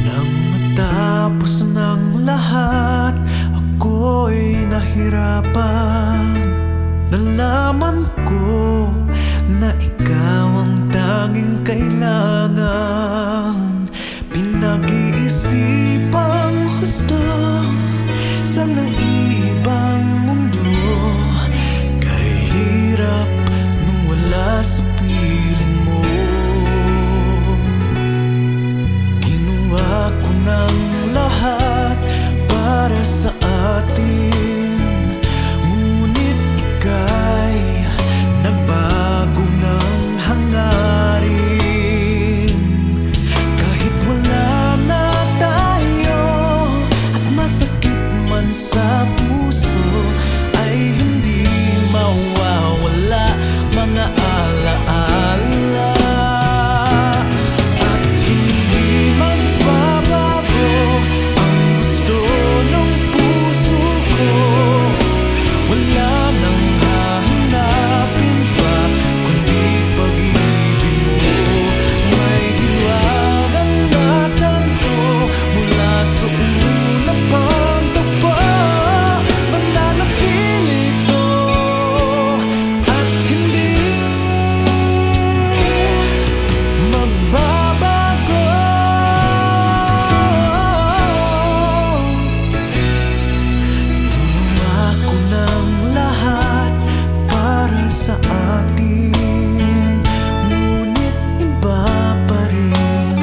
Nang matapos ng lahat, ako'y nahirapan. Nalaman ko na ikaw ang tanging kailangan. Pinag-iisipang husto sa naiibang mundo. Kahirap nung wala sa piling mo. Ginawa ko ng lahat para sa atin, ngunit ika'y nagbago ng hangarin. Kahit wala na tayo at masakit man sa puso, ay hindi mawawala mga alaala. At hindi magbabago ang gusto ng puso ko. Wala nang hahanapin pa kundi pag-ibig mo. May hiwagang natanto mula sa una pang tagpo. Mananatili ito at hindi magbabago. Ginawa ko ng lahat para sa atin, ngunit iba pa rin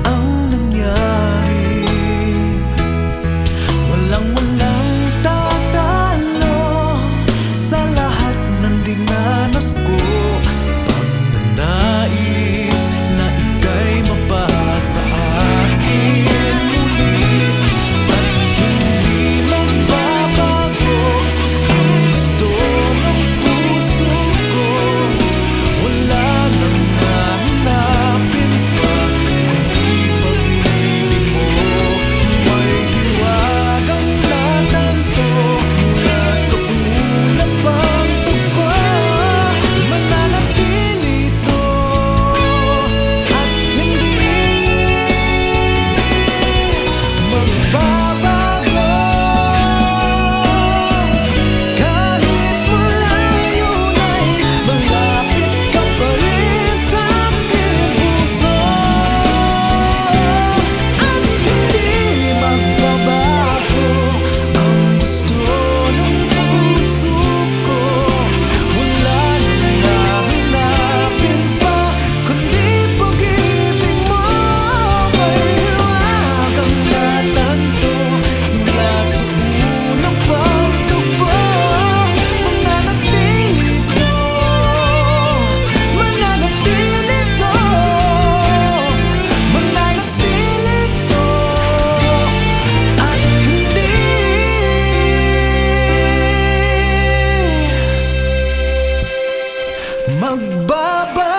ang nangyari. Walang tatalo sa lahat ng dinanas ko. Pagnanais na ika'y mabasa akin muli. At hindi magbabago ang gusto ng puso ko. Wala nang hahanapin pa kundi pag-ibig mo. May hiwagang natanto mula sa una pang tagpo. Mananatili ito at hindi magbabago. Kahit malayo na'y malapit ka pa rin sa aking puso. At hindi magbabago ang gusto ng puso ko. Wala nang hahanapin pa kundi pag-ibig mo. May hiwagang natanto mula sa una pang tagpo. Mananatili ito, mananatili ito, mananatili ito at hindi magbabago.